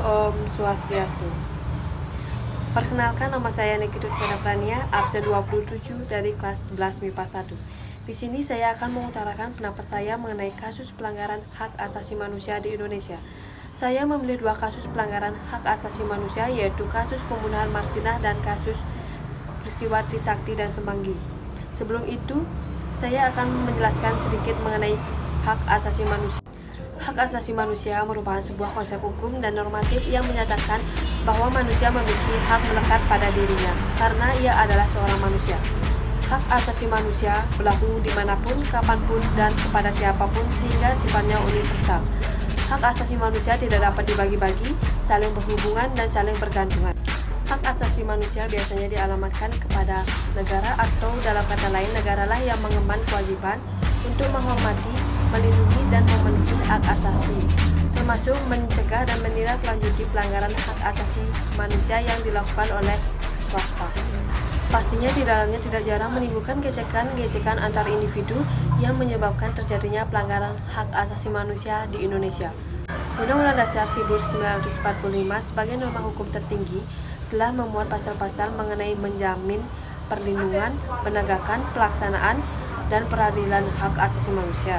Om Swastiastu. Perkenalkan, nama saya Nikitut Prania, absen 27 dari kelas 11 MIPA 1. Di sini saya akan mengutarakan pendapat saya mengenai kasus pelanggaran hak asasi manusia di Indonesia. Saya memilih dua kasus pelanggaran hak asasi manusia, yaitu kasus pembunuhan Marsinah dan kasus peristiwa Trisakti dan Semanggi. Sebelum itu, saya akan menjelaskan sedikit mengenai hak asasi manusia. Hak asasi manusia merupakan sebuah konsep hukum dan normatif yang menyatakan bahwa manusia memiliki hak melekat pada dirinya karena ia adalah seorang manusia. Hak asasi manusia berlaku dimanapun, kapanpun, dan kepada siapapun sehingga sifatnya universal. Hak asasi manusia tidak dapat dibagi-bagi, saling berhubungan, dan saling bergantungan. Hak asasi manusia biasanya dialamatkan kepada negara atau dalam kata lain negaralah yang mengemban kewajiban untuk menghormati, melindungi, dan memenuhi hak asasi, termasuk mencegah dan menindaklanjuti pelanggaran hak asasi manusia yang dilakukan oleh swasta. Pastinya di dalamnya tidak jarang menimbulkan gesekan-gesekan antar individu yang menyebabkan terjadinya pelanggaran hak asasi manusia di Indonesia. Undang-Undang Dasar 1945 sebagai norma hukum tertinggi telah memuat pasal-pasal mengenai menjamin perlindungan, penegakan, pelaksanaan, dan peradilan hak asasi manusia.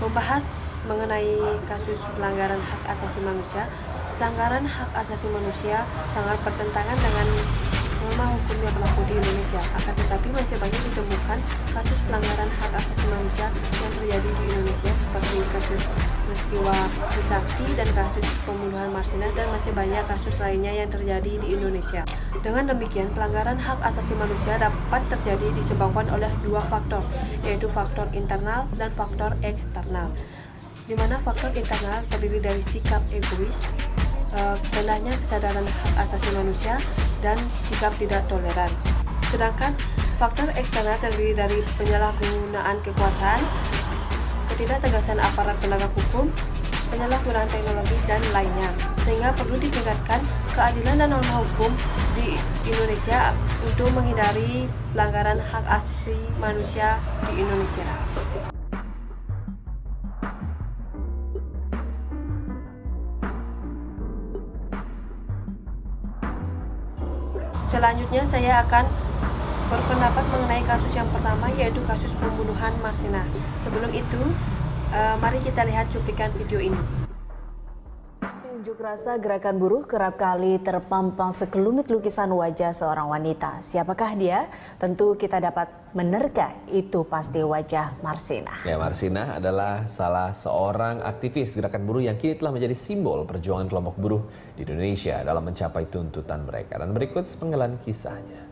Membahas mengenai kasus pelanggaran hak asasi manusia, pelanggaran hak asasi manusia sangat bertentangan dengan norma hukum yang berlaku di Indonesia. Akan tetapi masih banyak ditemukan kasus pelanggaran hak asasi manusia yang terjadi di Indonesia seperti kasus peristiwa Trisakti dan kasus pembunuhan Marsinah, dan masih banyak kasus lainnya yang terjadi di Indonesia. Dengan demikian, pelanggaran hak asasi manusia dapat terjadi disebabkan oleh dua faktor, yaitu faktor internal dan faktor eksternal. Di mana faktor internal terdiri dari sikap egois, rendahnya kesadaran hak asasi manusia, dan sikap tidak toleran. Sedangkan faktor eksternal terdiri dari penyalahgunaan kekuasaan, ketidaktegasan aparat penegak hukum, penyalahgunaan teknologi, dan lainnya. Sehingga perlu ditingkatkan keadilan dan norma hukum di Indonesia untuk menghindari pelanggaran hak asasi manusia di Indonesia. Selanjutnya saya akan berpendapat mengenai kasus yang pertama, yaitu kasus pembunuhan Marsinah. Sebelum itu, mari kita lihat cuplikan video ini. Aksi unjuk rasa gerakan buruh kerap kali terpampang sekelumit lukisan wajah seorang wanita. Siapakah dia? Tentu kita dapat menerka itu pasti wajah Marsinah. Ya, Marsinah adalah salah seorang aktivis gerakan buruh yang kini telah menjadi simbol perjuangan kelompok buruh di Indonesia dalam mencapai tuntutan mereka. Dan berikut sepenggalan kisahnya.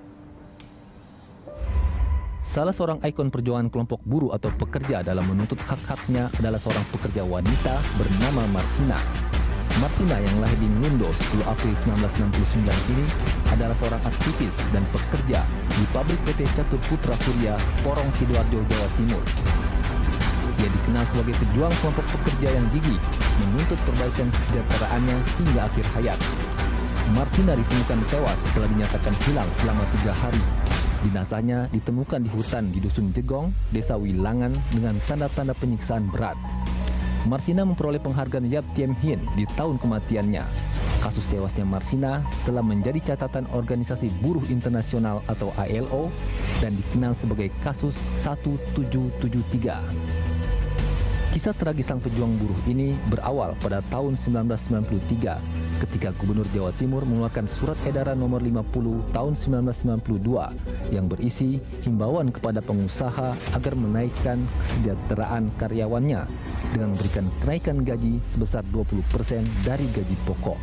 Salah seorang ikon perjuangan kelompok buruh atau pekerja dalam menuntut hak-haknya adalah seorang pekerja wanita bernama Marsinah. Marsinah yang lahir di Ngundo 10 April 1969 ini adalah seorang aktivis dan pekerja di pabrik PT Catur Putra Surya, Porong Sidoarjo, Jawa Timur. Dia dikenal sebagai pejuang kelompok pekerja yang gigih menuntut perbaikan kesejahteraannya hingga akhir hayat. Marsinah ditemukan tewas setelah dinyatakan hilang selama 3 hari. Jenazahnya ditemukan di hutan di Dusun Jegong, Desa Wilangan dengan tanda-tanda penyiksaan berat. Marsinah memperoleh penghargaan Yap Tiem Hin di tahun kematiannya. Kasus tewasnya Marsinah telah menjadi catatan Organisasi Buruh Internasional atau ILO dan dikenal sebagai kasus 1773. Kisah tragis sang pejuang buruh ini berawal pada tahun 1993 ketika Gubernur Jawa Timur mengeluarkan Surat Edaran Nomor 50 Tahun 1992 yang berisi himbauan kepada pengusaha agar menaikkan kesejahteraan karyawannya dengan memberikan kenaikan gaji sebesar 20% dari gaji pokok.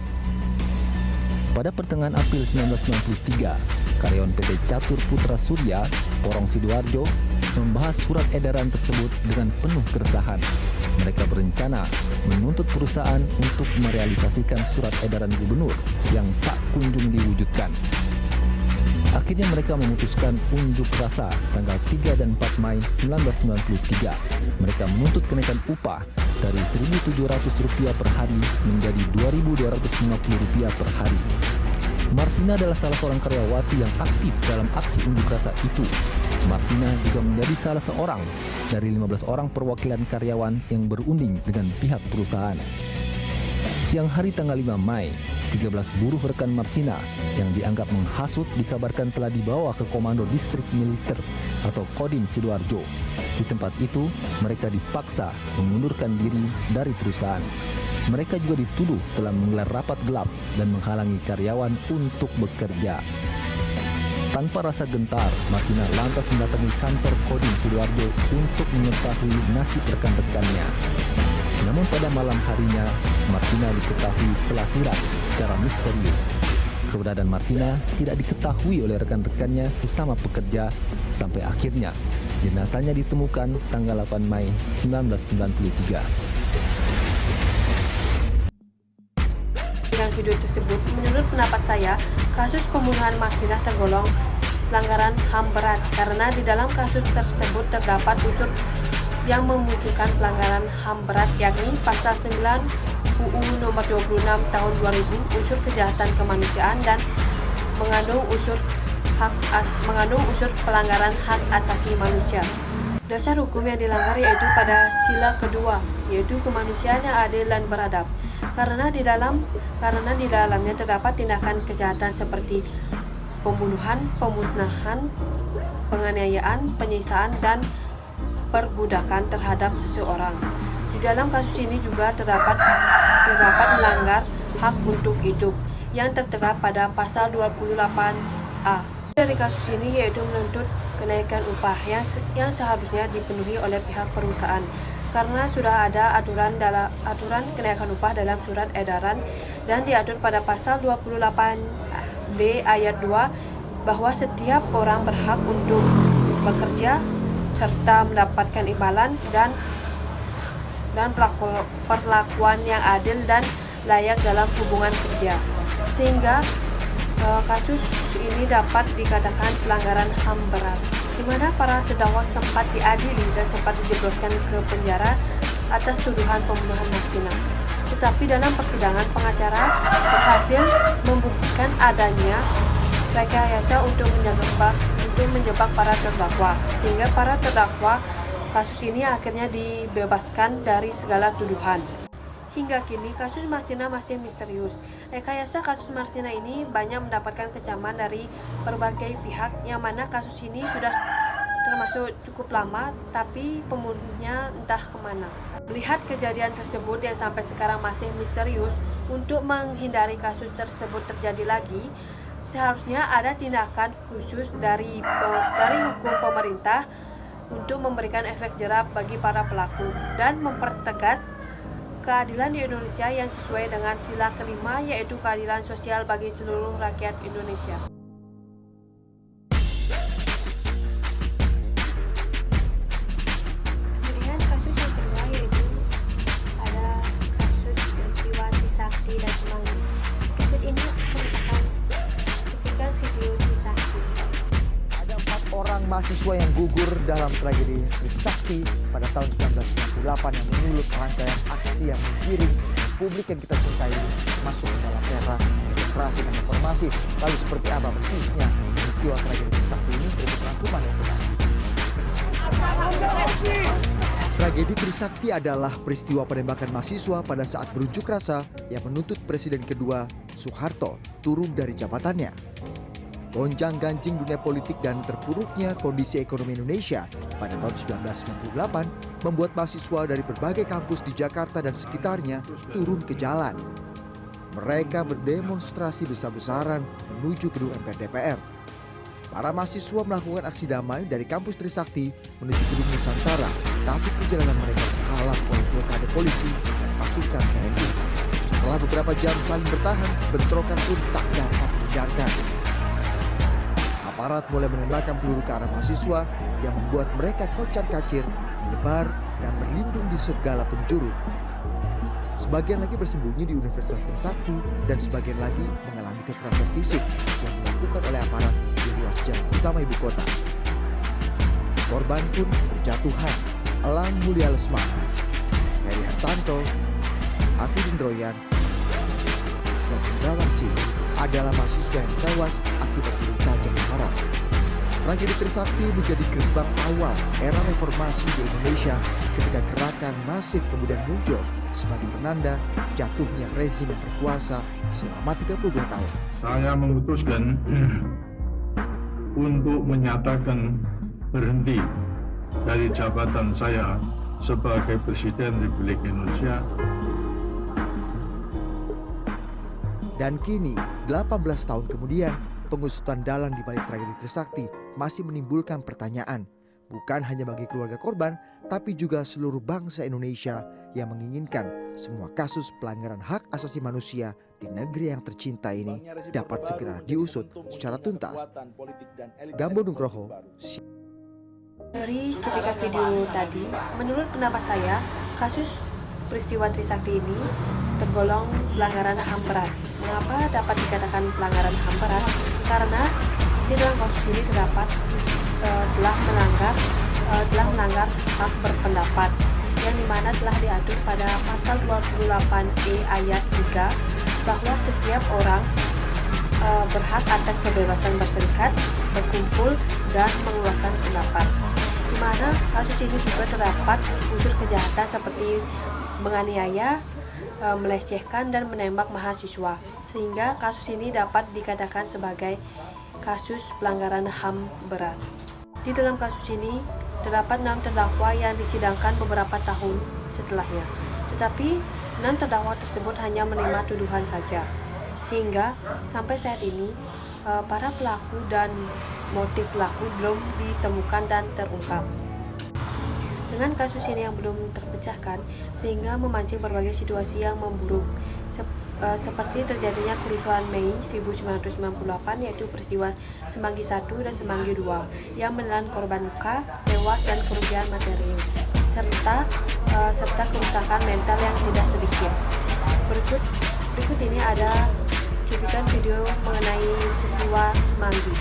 Pada pertengahan April 1993, karyawan PT Catur Putra Surya, Porong Sidoarjo, membahas surat edaran tersebut dengan penuh keresahan. Mereka berencana menuntut perusahaan untuk merealisasikan surat edaran gubernur yang tak kunjung diwujudkan. Akhirnya mereka memutuskan unjuk rasa tanggal 3 dan 4 Mei 1993. Mereka menuntut kenaikan upah dari Rp1.700 per hari menjadi Rp2.250 per hari. Marsinah adalah salah seorang karyawati yang aktif dalam aksi unjuk rasa itu. Marsinah juga menjadi salah seorang dari 15 orang perwakilan karyawan yang berunding dengan pihak perusahaan. Siang hari tanggal 5 Mei, 13 buruh rekan Marsina yang dianggap menghasut dikabarkan telah dibawa ke Komando Distrik Militer atau Kodim Sidoarjo. Di tempat itu, mereka dipaksa mengundurkan diri dari perusahaan. Mereka juga dituduh telah menggelar rapat gelap dan menghalangi karyawan untuk bekerja. Tanpa rasa gentar, Marsina lantas mendatangi kantor Kodim Sidoarjo untuk mengetahui nasib rekan-rekannya. Namun pada malam harinya, Marsina diketahui telah hilang secara misterius. Keberadaan Marsina tidak diketahui oleh rekan-rekannya sesama pekerja sampai akhirnya jenazahnya ditemukan tanggal 8 Mei 1993. Dengan video tersebut, menurut pendapat saya, kasus pembunuhan Marsina tergolong pelanggaran HAM berat karena di dalam kasus tersebut terdapat unsur yang memunculkan pelanggaran HAM berat, yakni pasal 9 UU nomor 26 tahun 2000 unsur kejahatan kemanusiaan dan mengandung unsur pelanggaran hak asasi manusia. Dasar hukum yang dilanggar yaitu pada sila kedua, yaitu kemanusiaan yang adil dan beradab. Karena di dalamnya terdapat tindakan kejahatan seperti pembunuhan, pemusnahan, penganiayaan, penyiksaan, dan perbudakan terhadap seseorang. Di dalam kasus ini juga terdapat melanggar hak untuk hidup yang tertera pada pasal 28A. Dari kasus ini yaitu menuntut kenaikan upah yang seharusnya dipenuhi oleh pihak perusahaan karena sudah ada aturan kenaikan upah dalam surat edaran dan diatur pada pasal 28D ayat 2 bahwa setiap orang berhak untuk bekerja serta mendapatkan imbalan dan perlakuan yang adil dan layak dalam hubungan kerja, sehingga kasus ini dapat dikatakan pelanggaran HAM berat, di mana para terdakwa sempat diadili dan sempat dijebloskan ke penjara atas tuduhan pembunuhan Marsina. Tetapi dalam persidangan, pengacara berhasil membuktikan adanya rekayasa untuk menjebak para terdakwa, sehingga para terdakwa kasus ini akhirnya dibebaskan dari segala tuduhan. Hingga kini kasus Marsina masih misterius. Rekayasa kasus Marsina ini banyak mendapatkan kecaman dari berbagai pihak, yang mana kasus ini sudah termasuk cukup lama, tapi pembunuhnya entah kemana. Melihat kejadian tersebut yang sampai sekarang masih misterius, untuk menghindari kasus tersebut terjadi lagi, seharusnya ada tindakan khusus dari hukum pemerintah untuk memberikan efek jerah bagi para pelaku dan mempertegas keadilan di Indonesia yang sesuai dengan sila kelima, yaitu keadilan sosial bagi seluruh rakyat Indonesia. Kemudian kasus yang kedua yaitu ada kasus peristiwa Trisakti dan Semanggi. Berikut ini merupakan cuplikan video Trisakti. Ada 4 orang mahasiswa yang gugur dalam tragedi Trisakti pada tahun 1998 yang menyulut rangkaian aksi yang menggiring publik yang kita cintai masuk ke dalam era demokrasi dan informasi. Lalu seperti apa persisnya peristiwa tragedi Trisakti ini? Berikut rangkuman yang benar. Tragedi Trisakti adalah peristiwa penembakan mahasiswa pada saat berunjuk rasa yang menuntut Presiden kedua Soeharto turun dari jabatannya. Gonjang-ganjing dunia politik dan terpuruknya kondisi ekonomi Indonesia pada tahun 1998 membuat mahasiswa dari berbagai kampus di Jakarta dan sekitarnya turun ke jalan. Mereka berdemonstrasi besar-besaran menuju gedung MPR DPR. Para mahasiswa melakukan aksi damai dari kampus Trisakti menuju gedung Nusantara, tapi perjalanan mereka terhalang oleh blokade polisi dan pasukan TNI. Setelah beberapa jam saling bertahan, bentrokan pun tak dapat dihindarkan. Aparat mulai menembakkan peluru ke arah mahasiswa yang membuat mereka kocar-kacir, menyebar, dan berlindung di segala penjuru. Sebagian lagi bersembunyi di Universitas Trisakti dan sebagian lagi mengalami kekerasan fisik yang dilakukan oleh aparat di ruas jalan utama ibu kota. Korban pun berjatuhan. Elang Mulia Lesmana, Heri Hartanto, Hafidin Royan, dan Hendrawan Singh adalah mahasiswa yang tewas akibat peluru tajam yang parah. Tragedi Trisakti menjadi gerbang awal era reformasi di Indonesia ketika gerakan masif kemudian muncul sebagai penanda jatuhnya rezim yang berkuasa selama 32 tahun. Saya memutuskan untuk menyatakan berhenti dari jabatan saya sebagai Presiden Republik Indonesia. Dan kini, 18 tahun kemudian, pengusutan dalang di balik tragedi Trisakti masih menimbulkan pertanyaan, bukan hanya bagi keluarga korban, tapi juga seluruh bangsa Indonesia yang menginginkan semua kasus pelanggaran hak asasi manusia di negeri yang tercinta ini dapat segera diusut secara tuntas. Gambo Nugroho. Dari cuplikan video tadi, menurut pendapat saya, kasus peristiwa Trisakti ini tergolong pelanggaran HAM berat. Mengapa dapat dikatakan pelanggaran HAM berat? Karena di dalam kasus ini terdapat telah melanggar hak berpendapat, yang dimana telah diatur pada pasal 28E ayat 3 bahwa setiap orang berhak atas kebebasan berserikat, berkumpul, dan mengeluarkan pendapat. Di mana kasus ini juga terdapat unsur kejahatan seperti menganiaya, melecehkan, dan menembak mahasiswa, sehingga kasus ini dapat dikatakan sebagai kasus pelanggaran HAM berat. Di dalam kasus ini terdapat 6 terdakwa yang disidangkan beberapa tahun setelahnya, tetapi 6 terdakwa tersebut hanya menerima tuduhan saja, sehingga sampai saat ini para pelaku dan motif pelaku belum ditemukan dan terungkap. Dengan kasus ini yang belum terpecahkan, sehingga memancing berbagai situasi yang memburuk, seperti terjadinya kerusuhan Mei 1998, yaitu peristiwa Semanggi 1 dan Semanggi 2 yang menelan korban luka, tewas, dan kerugian materi, serta kerusakan mental yang tidak sedikit. Berikut ini ada cuplikan video mengenai peristiwa Semanggi.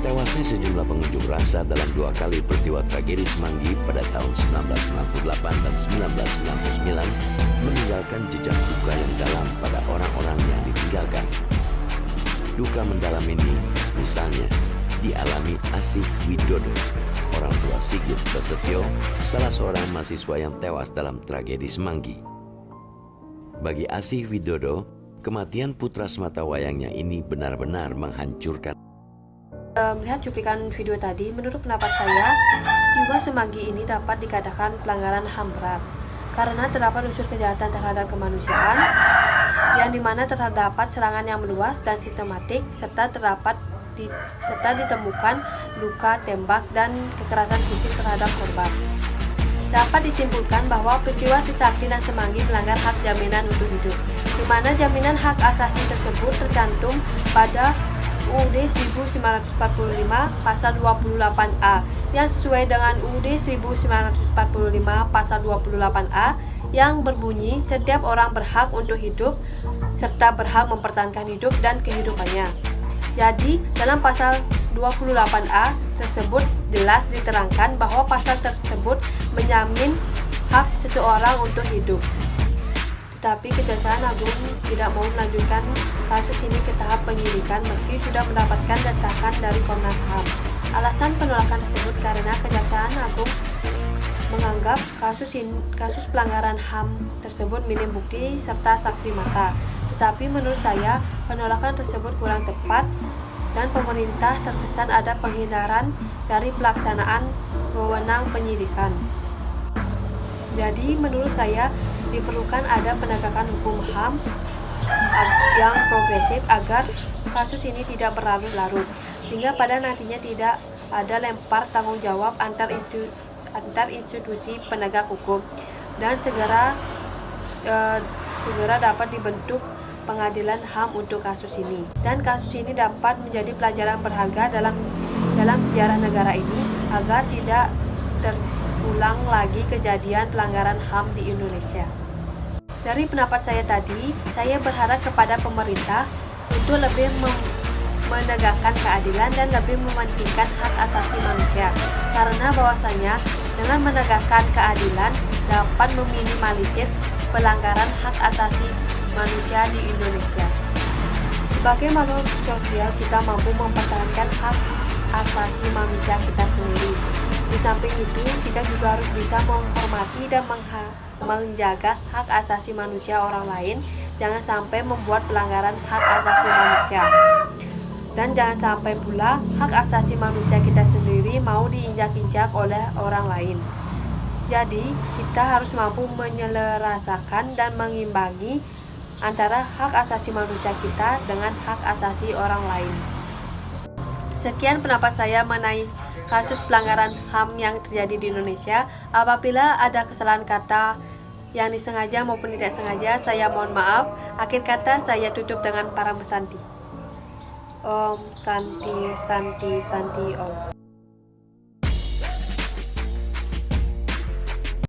Tewasnya sejumlah pengunjuk rasa dalam 2 kali peristiwa tragedi Semanggi pada tahun 1998 dan 1999 meninggalkan jejak duka yang dalam pada orang-orang yang ditinggalkan. Duka mendalam ini misalnya dialami Asih Widodo, orang tua Sigit Prasetyo, salah seorang mahasiswa yang tewas dalam tragedi Semanggi. Bagi Asih Widodo, kematian putra sematawayangnya ini benar-benar menghancurkan. Melihat cuplikan video tadi, menurut pendapat saya, peristiwa Semanggi ini dapat dikatakan pelanggaran HAM berat karena terdapat unsur kejahatan terhadap kemanusiaan, yang dimana terdapat serangan yang meluas dan sistematik, serta ditemukan luka tembak dan kekerasan fisik terhadap korban. Dapat disimpulkan bahwa peristiwa Trisakti dan Semanggi melanggar hak jaminan untuk hidup, di mana jaminan hak asasi tersebut tercantum pada UUD 1945 pasal 28A yang sesuai dengan UUD 1945 pasal 28A yang berbunyi setiap orang berhak untuk hidup serta berhak mempertahankan hidup dan kehidupannya. Jadi dalam pasal 28A tersebut jelas diterangkan bahwa pasal tersebut menjamin hak seseorang untuk hidup. Tetapi Kejaksaan Agung tidak mau melanjutkan kasus ini ke tahap penyidikan meski sudah mendapatkan desakan dari Komnas HAM. Alasan penolakan tersebut karena Kejaksaan Agung menganggap kasus pelanggaran HAM tersebut minim bukti serta saksi mata. Tetapi menurut saya penolakan tersebut kurang tepat dan pemerintah terkesan ada penghindaran dari pelaksanaan wewenang penyidikan. Jadi menurut saya diperlukan ada penegakan hukum HAM yang progresif agar kasus ini tidak berlarut-larut, sehingga pada nantinya tidak ada lempar tanggung jawab antar institusi penegak hukum, dan segera dapat dibentuk pengadilan HAM untuk kasus ini, dan kasus ini dapat menjadi pelajaran berharga dalam sejarah negara ini agar tidak terulang lagi kejadian pelanggaran HAM di Indonesia. Dari pendapat saya tadi, saya berharap kepada pemerintah untuk lebih menegakkan keadilan dan lebih mementingkan hak asasi manusia, karena bahwasanya dengan menegakkan keadilan dapat meminimalisir pelanggaran hak asasi manusia di Indonesia. Sebagai makhluk sosial, kita mampu mempertahankan hak asasi manusia kita sendiri. Di samping itu, kita juga harus bisa menghormati dan menjaga hak asasi manusia orang lain. Jangan sampai membuat pelanggaran hak asasi manusia. Dan jangan sampai pula hak asasi manusia kita sendiri mau diinjak-injak oleh orang lain. Jadi, kita harus mampu menyelarasakan dan mengimbangi antara hak asasi manusia kita dengan hak asasi orang lain. Sekian pendapat saya mengenai kasus pelanggaran HAM yang terjadi di Indonesia. Apabila ada kesalahan kata yang disengaja maupun tidak sengaja, saya mohon maaf. Akhir kata saya tutup dengan para mesanti. Om Santi Santi Santi Om.